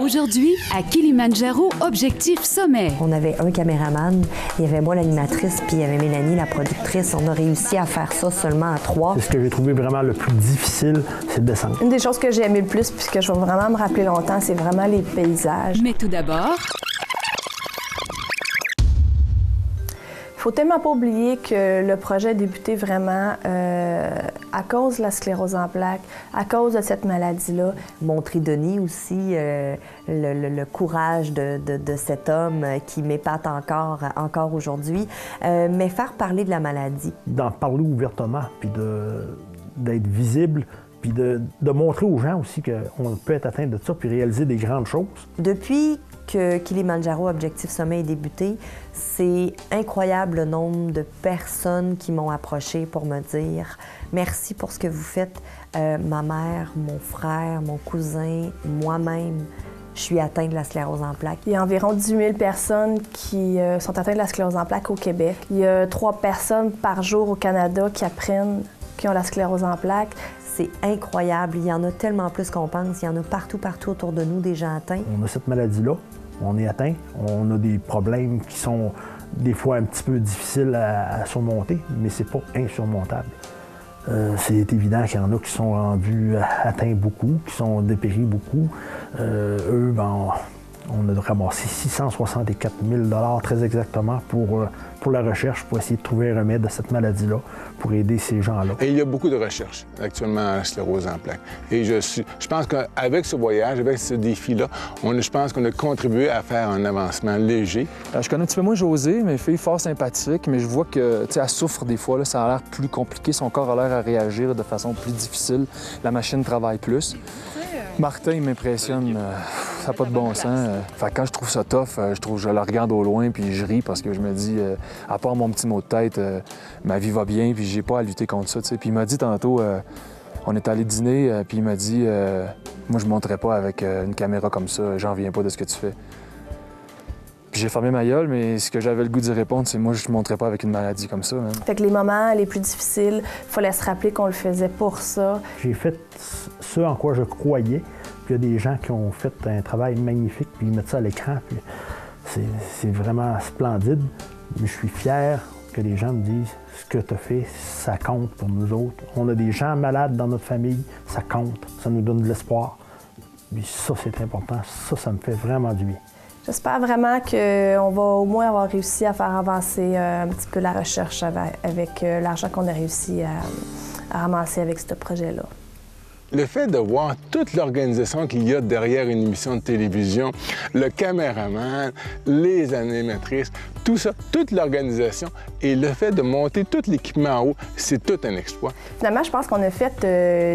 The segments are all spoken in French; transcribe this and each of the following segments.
Aujourd'hui, à Kilimandjaro, Objectif Sommet. On avait un caméraman, il y avait moi l'animatrice, puis il y avait Mélanie la productrice. On a réussi à faire ça seulement à 3. C'est ce que j'ai trouvé vraiment le plus difficile, c'est de descendre. Une des choses que j'ai aimé le plus, puis que je vais vraiment me rappeler longtemps, c'est vraiment les paysages. Mais tout d'abord... Il faut tellement pas oublier que le projet a débuté vraiment à cause de la sclérose en plaques, à cause de cette maladie-là. Montrer Denis aussi le courage de cet homme qui m'épate encore aujourd'hui, mais faire parler de la maladie. D'en parler ouvertement, puis d'être visible, puis de montrer aux gens aussi qu'on peut être atteint de ça, puis réaliser des grandes choses. Depuis que Kilimandjaro Objectif Sommet est débuté, c'est incroyable le nombre de personnes qui m'ont approché pour me dire « Merci pour ce que vous faites. Ma mère, mon frère, mon cousin, moi-même, je suis atteinte de la sclérose en plaques. » Il y a environ 18 000 personnes qui sont atteintes de la sclérose en plaques au Québec. Il y a 3 personnes par jour au Canada qui apprennent qu'ils ont la sclérose en plaques. C'est incroyable. Il y en a tellement plus qu'on pense. Il y en a partout autour de nous, des gens atteints. On a cette maladie-là. On est atteint. On a des problèmes qui sont des fois un petit peu difficiles à surmonter, mais c'est pas insurmontable. C'est évident qu'il y en a qui sont rendus atteints beaucoup, qui sont dépéris beaucoup. Eux, on a ramassé 664 000 très exactement pour la recherche, pour essayer de trouver un remède à cette maladie-là, pour aider ces gens-là. Et il y a beaucoup de recherches actuellement à la sclérose en plaques. Et je pense qu'avec ce voyage, avec ce défi-là, je pense qu'on a contribué à faire un avancement léger. Je connais un petit peu moins Josée, mais fille fort sympathique, mais je vois que, elle souffre des fois, là, ça a l'air plus compliqué, son corps a l'air à réagir de façon plus difficile, la machine travaille plus. Martin, il m'impressionne, ça n'a pas de bon sens. Quand je trouve ça tough, je le regarde au loin puis je ris parce que je me dis, à part mon petit mot de tête, ma vie va bien puis j'ai pas à lutter contre ça. Puis il m'a dit tantôt, on est allé dîner, puis il m'a dit, moi je ne monterai pas avec une caméra comme ça, j'en viens pas de ce que tu fais. Puis j'ai fermé ma gueule, mais ce que j'avais le goût d'y répondre, c'est moi je ne monterai pas avec une maladie comme ça. Hein. Fait que les moments les plus difficiles, il fallait se rappeler qu'on le faisait pour ça. J'ai fait ce en quoi je croyais. Puis il y a des gens qui ont fait un travail magnifique, puis ils mettent ça à l'écran. Puis c'est vraiment splendide. Mais je suis fier que les gens me disent ce que tu as fait, ça compte pour nous autres. On a des gens malades dans notre famille, ça compte, ça nous donne de l'espoir. Puis ça, c'est important. Ça me fait vraiment du bien. J'espère vraiment qu'on va au moins avoir réussi à faire avancer un petit peu la recherche avec l'argent qu'on a réussi à ramasser avec ce projet-là. Le fait de voir toute l'organisation qu'il y a derrière une émission de télévision, le caméraman, les animatrices, tout ça, toute l'organisation, et le fait de monter tout l'équipement en haut, c'est tout un exploit. Finalement, je pense qu'on a fait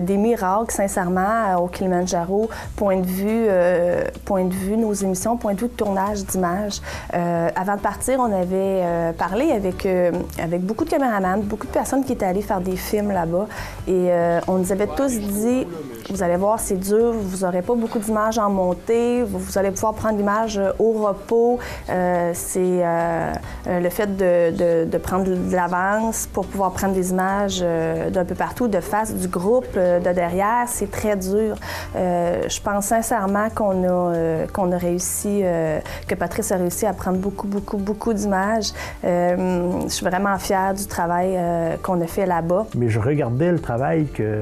des miracles, sincèrement, au Kilimandjaro, point de vue nos émissions, point de vue de tournage d'images. Avant de partir, on avait parlé avec beaucoup de caméramans, beaucoup de personnes qui étaient allées faire des films là-bas, et on nous avait tous dit, vous allez voir, c'est dur, vous n'aurez pas beaucoup d'images en montée, vous allez pouvoir prendre l'image au repos. C'est le fait de prendre de l'avance pour pouvoir prendre des images d'un peu partout, de face, du groupe, de derrière, c'est très dur. Je pense sincèrement qu'on a réussi, que Patrice a réussi à prendre beaucoup d'images. Je suis vraiment fière du travail qu'on a fait là-bas. Mais je regardais le travail que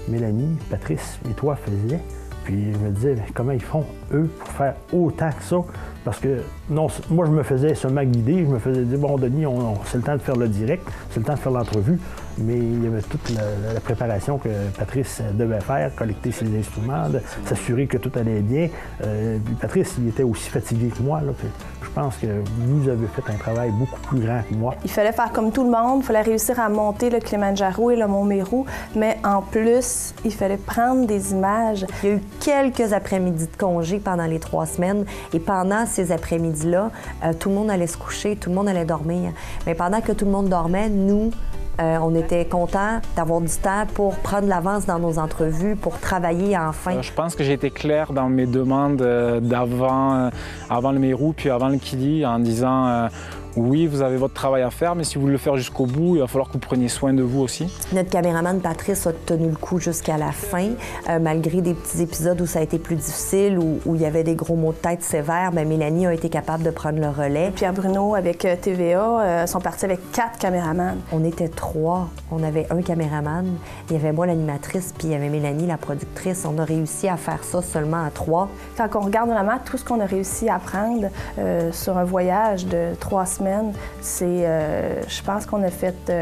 Mélanie, Patrice et toi faisaient, puis je me disais, comment ils font, eux, pour faire autant que ça? Parce que, non, moi, je me faisais seulement guider, je me faisais dire, bon, Denis, c'est le temps de faire le direct, c'est le temps de faire l'entrevue, mais il y avait toute la préparation que Patrice devait faire, collecter ses instruments, s'assurer que tout allait bien. Puis Patrice, il était aussi fatigué que moi, là, puis je pense que vous avez fait un travail beaucoup plus grand que moi. Il fallait faire comme tout le monde, il fallait réussir à monter le Kilimandjaro et le Mont Méru, mais en plus, il fallait prendre des images. Il y a eu quelques après-midi de congé pendant les 3 semaines, et pendant ces après-midi-là, tout le monde allait se coucher, tout le monde allait dormir. Mais pendant que tout le monde dormait, nous, on était contents d'avoir du temps pour prendre l'avance dans nos entrevues, pour travailler enfin. Je pense que j'ai été clair dans mes demandes avant le Méru puis avant le Kili en disant Oui, vous avez votre travail à faire, mais si vous voulez le faire jusqu'au bout, il va falloir que vous preniez soin de vous aussi. Notre caméraman Patrice a tenu le coup jusqu'à la fin, malgré des petits épisodes où ça a été plus difficile, où il y avait des gros maux de tête sévères. Bien, Mélanie a été capable de prendre le relais. Pierre Bruno avec TVA sont partis avec 4 caméramans. On était 3. On avait un caméraman, il y avait moi l'animatrice, puis il y avait Mélanie la productrice. On a réussi à faire ça seulement à 3. Quand on regarde vraiment tout ce qu'on a réussi à apprendre sur un voyage de 3 semaines, je pense qu'on a fait,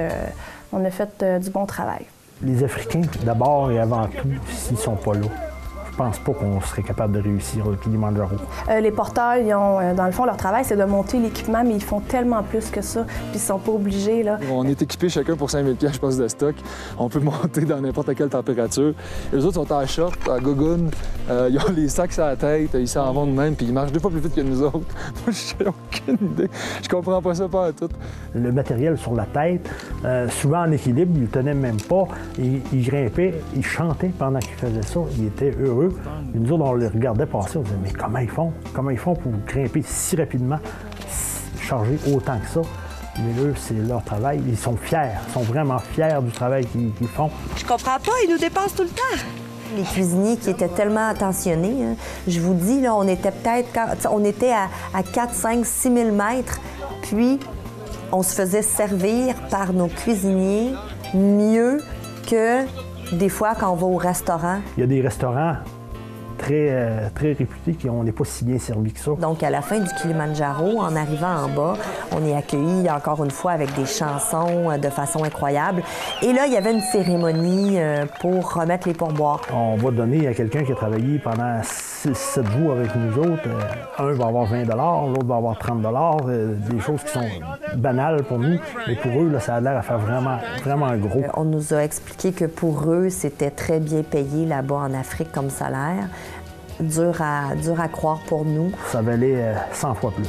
du bon travail. Les Africains, d'abord et avant tout, s'ils ne sont pas là, je pense pas qu'on serait capable de réussir le Kilimandjaro. Les porteurs, ils ont, dans le fond, leur travail, c'est de monter l'équipement, mais ils font tellement plus que ça, puis ils sont pas obligés, là. On est équipés chacun pour 5 000 $, je pense, de stock. On peut monter dans n'importe quelle température. Les autres sont en short, en gogoune, ils ont les sacs sur la tête, ils s'en vont de même, puis ils marchent 2 fois plus vite que nous autres. Moi, j'ai aucune idée. Je comprends pas ça pas tout. Le matériel sur la tête, souvent en équilibre, ils ne le tenaient même pas. Ils grimpaient, ils chantaient pendant qu'ils faisaient ça. Ils étaient heureux. Et nous autres, on les regardait passer, on disait, mais comment ils font? Comment ils font pour grimper si rapidement, charger autant que ça? Mais eux, c'est leur travail. Ils sont fiers, ils sont vraiment fiers du travail qu'ils font. Je comprends pas, ils nous dépensent tout le temps. Les cuisiniers qui étaient tellement attentionnés, hein, je vous dis, là, on était à 4, 5, 6 000 mètres, puis on se faisait servir par nos cuisiniers mieux que des fois quand on va au restaurant. Il y a des restaurants très réputés on n'est pas si bien servi que ça. Donc, à la fin du Kilimandjaro, en arrivant en bas, on est accueillis encore une fois avec des chansons de façon incroyable. Et là, il y avait une cérémonie pour remettre les pourboires. On va donner à quelqu'un qui a travaillé pendant 6-7 jours avec nous autres. Un va avoir 20 $, l'autre va avoir 30 $, des choses qui sont banales pour nous. Mais pour eux, là, ça a l'air à faire vraiment gros. On nous a expliqué que pour eux, c'était très bien payé là-bas en Afrique comme salaire. Dur à croire pour nous. Ça valait 100 fois plus.